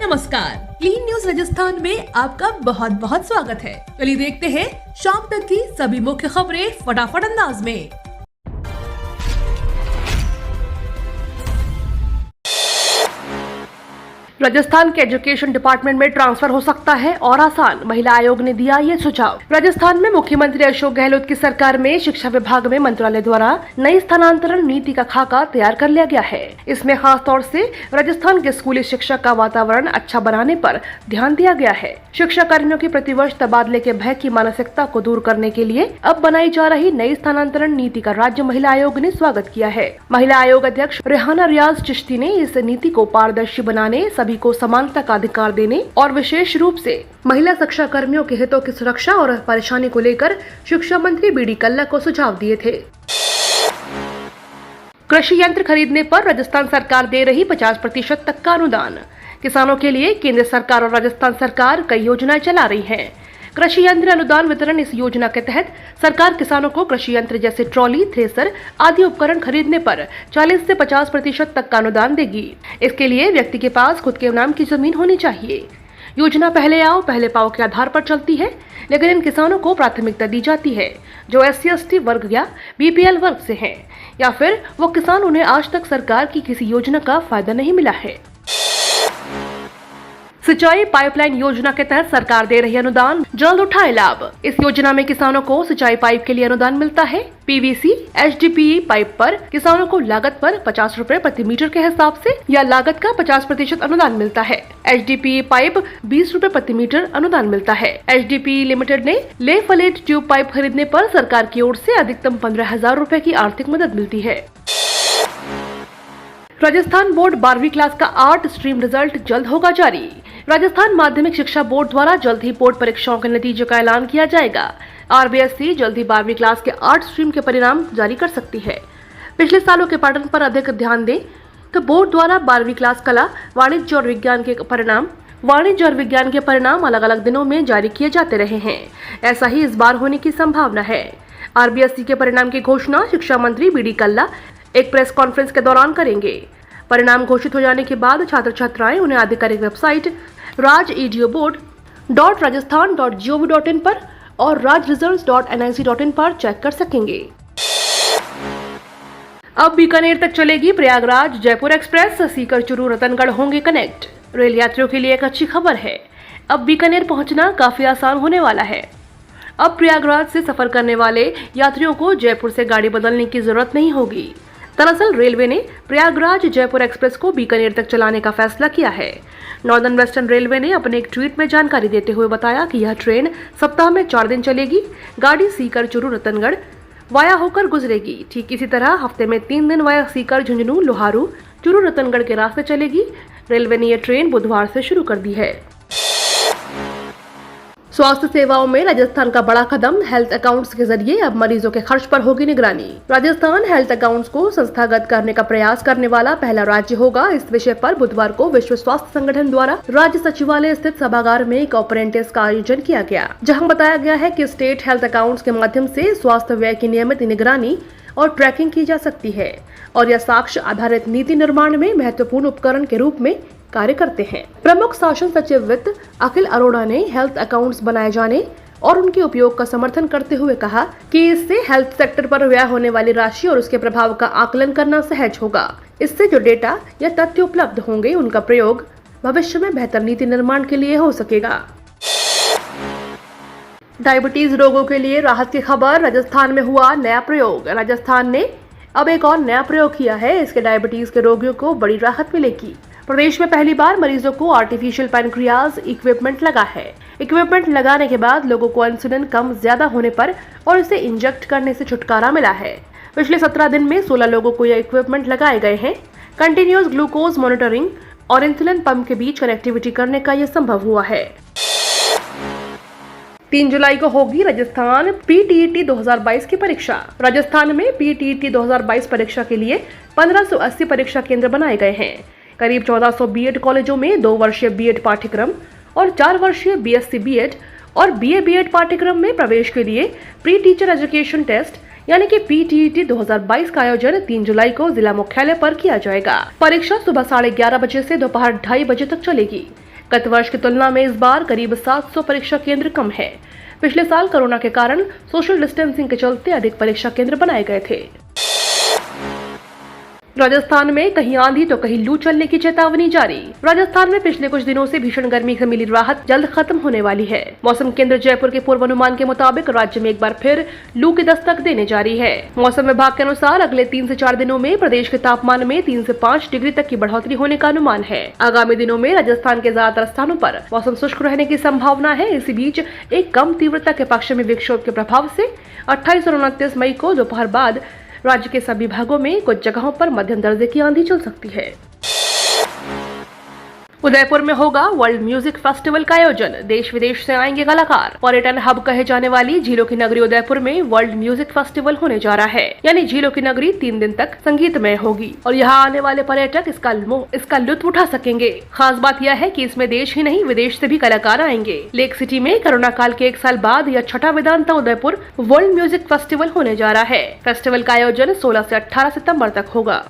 नमस्कार, clean news Rajasthan में आपका बहुत बहुत स्वागत है। चलिए देखते हैं शाम तक की सभी मुख्य खबरें फटाफट अंदाज में। राजस्थान के एजुकेशन डिपार्टमेंट में ट्रांसफर हो सकता है और आसान, महिला आयोग ने दिया ये सुझाव। राजस्थान में मुख्यमंत्री अशोक गहलोत की सरकार में शिक्षा विभाग में मंत्रालय द्वारा नई स्थानांतरण नीति का खाका तैयार कर लिया गया है। इसमें खास तौर से राजस्थान के स्कूली शिक्षा का वातावरण अच्छा बनाने पर ध्यान दिया गया है। शिक्षा कर्मियों की प्रतिवर्ष तबादले के भय की मानसिकता को दूर करने के लिए अब बनाई जा रही नई स्थानांतरण नीति का राज्य महिला आयोग ने स्वागत किया है। महिला आयोग अध्यक्ष रेहाना रियाज चिश्ती ने इस नीति को पारदर्शी बनाने, सभी को समानता का अधिकार देने और विशेष रूप से महिला शिक्षा कर्मियों के हितों की सुरक्षा और परेशानी को लेकर शिक्षा मंत्री बीडी कल्ला को सुझाव दिए थे। कृषि यंत्र खरीदने पर राजस्थान सरकार दे रही 50% तक का अनुदान। किसानों के लिए केंद्र सरकार और राजस्थान सरकार कई योजनाएं चला रही है। कृषि यंत्र अनुदान वितरण इस योजना के तहत सरकार किसानों को कृषि यंत्र जैसे ट्रॉली, थ्रेसर आदि उपकरण खरीदने पर 40 से 50% तक का अनुदान देगी। इसके लिए व्यक्ति के पास खुद के नाम की जमीन होनी चाहिए। योजना पहले आओ पहले पाओ के आधार पर चलती है, लेकिन इन किसानों को प्राथमिकता दी जाती है जो SC/ST वर्ग या BPL वर्ग से हैं, या फिर वो किसान उन्हें आज तक सरकार की किसी योजना का फायदा नहीं मिला है। सिंचाई पाइपलाइन योजना के तहत सरकार दे रही अनुदान, जल्द उठाए लाभ। इस योजना में किसानों को सिंचाई पाइप के लिए अनुदान मिलता है। PVC HDPE पाइप पर किसानों को लागत पर 50 रुपए प्रति मीटर के हिसाब से या लागत का 50% अनुदान मिलता है। HDPE पाइप 20 रुपए प्रति मीटर अनुदान मिलता है। HDPE लिमिटेड ने ले फलेट ट्यूब पाइप खरीदने पर सरकार की ओर से अधिकतम 15,000 रुपए की आर्थिक मदद मिलती है। राजस्थान बोर्ड 12वीं क्लास का आर्ट स्ट्रीम रिजल्ट जल्द होगा जारी। राजस्थान माध्यमिक शिक्षा बोर्ड द्वारा जल्द ही बोर्ड परीक्षाओं के नतीजों का ऐलान किया जाएगा। RBSC जल्द ही 12वीं क्लास के आर्ट स्ट्रीम के परिणाम जारी कर सकती है। पिछले सालों के पैटर्न पर अधिक ध्यान दें तो बोर्ड द्वारा 12वीं क्लास कला, वाणिज्य और विज्ञान के परिणाम अलग अलग दिनों में जारी किए जाते रहे हैं। ऐसा ही इस बार होने की संभावना है। RBSC के परिणाम की घोषणा शिक्षा मंत्री बीडी कल्ला एक प्रेस कॉन्फ्रेंस के दौरान करेंगे। परिणाम घोषित हो जाने के बाद छात्र छात्राएं उन्हें आधिकारिक वेबसाइट raj.edu.board.rajasthan.gov.in पर और rajresults.nic.in पर चेक कर सकेंगे। अब बीकानेर तक चलेगी प्रयागराज जयपुर एक्सप्रेस, सीकर चूरू रतनगढ़ होंगे कनेक्ट। रेल यात्रियों के लिए एक अच्छी खबर है, अब बीकानेर पहुंचना काफी आसान होने वाला है। अब प्रयागराज से सफर करने वाले यात्रियों को जयपुर से गाड़ी बदलने की जरूरत नहीं होगी। दरअसल रेलवे ने प्रयागराज जयपुर एक्सप्रेस को बीकानेर तक चलाने का फैसला किया है। नॉर्दर्न वेस्टर्न रेलवे ने अपने एक ट्वीट में जानकारी देते हुए बताया कि यह ट्रेन सप्ताह में 4 दिन चलेगी। गाड़ी सीकर चूरू रतनगढ़ वाया होकर गुजरेगी। ठीक इसी तरह हफ्ते में 3 दिन वाया सीकर झुंझुनू लोहारू चूरू रतनगढ़ के रास्ते चलेगी। रेलवे ने यह ट्रेन बुधवार से शुरू कर दी है। स्वास्थ्य सेवाओं में राजस्थान का बड़ा कदम, हेल्थ अकाउंट्स के जरिए अब मरीजों के खर्च पर होगी निगरानी। राजस्थान हेल्थ अकाउंट्स को संस्थागत करने का प्रयास करने वाला पहला राज्य होगा। इस विषय पर बुधवार को विश्व स्वास्थ्य संगठन द्वारा राज्य सचिवालय स्थित सभागार में एक ऑपरेंटिस का आयोजन किया गया, जहां बताया गया है कि स्टेट हेल्थ अकाउंट्स के माध्यम से स्वास्थ्य व्यय की नियमित निगरानी और ट्रैकिंग की जा सकती है और यह साक्ष्य आधारित नीति निर्माण में महत्वपूर्ण उपकरण के रूप में कार्य करते हैं। प्रमुख शासन सचिव वित्त अखिल अरोड़ा ने हेल्थ अकाउंट्स बनाए जाने और उनके उपयोग का समर्थन करते हुए कहा कि इससे हेल्थ सेक्टर पर व्यय होने वाली राशि और उसके प्रभाव का आकलन करना सहज होगा। इससे जो डेटा या तथ्य उपलब्ध होंगे उनका प्रयोग भविष्य में बेहतर नीति निर्माण के लिए हो सकेगा। डायबिटीज रोगों के लिए राहत की खबर, राजस्थान में हुआ नया प्रयोग। राजस्थान ने अब एक और नया प्रयोग किया है। इसके डायबिटीज के रोगियों को बड़ी राहत मिलेगी। प्रदेश में पहली बार मरीजों को आर्टिफिशियल पैनक्रियाज इक्विपमेंट लगा है। इक्विपमेंट लगाने के बाद लोगों को इंसुलिन कम ज्यादा होने पर और इसे इंजेक्ट करने से छुटकारा मिला है। पिछले 17 दिन में 16 लोगों को यह इक्विपमेंट लगाए गए हैं। कंटिन्यूअस ग्लूकोज मॉनिटरिंग और इंसुलिन पंप के बीच कनेक्टिविटी करने का यह संभव हुआ है। 3 जुलाई को होगी राजस्थान PTET 2022 की परीक्षा। राजस्थान में PTET 2022 परीक्षा के लिए 1580 परीक्षा केंद्र बनाए गए हैं। करीब 1400 बीएड कॉलेजों में 2 वर्षीय बीएड पाठ्यक्रम और 4 वर्षीय BSc बीएड और BA बीएड पाठ्यक्रम में प्रवेश के लिए प्री टीचर एजुकेशन टेस्ट यानी कि PTET 2022 का आयोजन 3 जुलाई को जिला मुख्यालय पर किया जाएगा। परीक्षा सुबह 11:30 बजे से दोपहर 2:30 बजे तक चलेगी। गत वर्ष की तुलना में इस बार करीब 700 परीक्षा केंद्र कम है। पिछले साल कोरोना के कारण सोशल डिस्टेंसिंग के चलते अधिक परीक्षा केंद्र बनाए गए थे। राजस्थान में कहीं आंधी तो कहीं लू चलने की चेतावनी जारी। राजस्थान में पिछले कुछ दिनों से भीषण गर्मी से मिली राहत जल्द खत्म होने वाली है। मौसम केंद्र जयपुर के पूर्वानुमान के मुताबिक राज्य में एक बार फिर लू की दस्तक देने जा रही है। मौसम विभाग के अनुसार अगले 3 से 4 दिनों में प्रदेश के तापमान में 3 से 5 डिग्री तक की बढ़ोतरी होने का अनुमान है। आगामी दिनों में राजस्थान के ज्यादातर स्थानों पर मौसम शुष्क रहने की संभावना है। इसी बीच एक कम तीव्रता के पश्चिमी विक्षोभ के प्रभाव से 28 और 29 मई को दोपहर बाद राज्य के सभी भागों में कुछ जगहों पर मध्यम दर्जे की आंधी चल सकती है। उदयपुर में होगा वर्ल्ड म्यूजिक फेस्टिवल का आयोजन। देश विदेश से आएंगे कलाकार। पर्यटन हब कहे जाने वाली झीलों की नगरी उदयपुर में वर्ल्ड म्यूजिक फेस्टिवल होने जा रहा है। यानी झीलों की नगरी 3 दिन तक संगीतमय होगी और यहाँ आने वाले पर्यटक इसका लुत्फ उठा सकेंगे। खास बात यह है कि इसमें देश ही नहीं विदेश से भी कलाकार आएंगे। लेक सिटी में कोरोना काल के 1 साल बाद यह छठा Vedanta Udaipur world music festival होने जा रहा है। फेस्टिवल का आयोजन 16 से 18 सितम्बर तक होगा।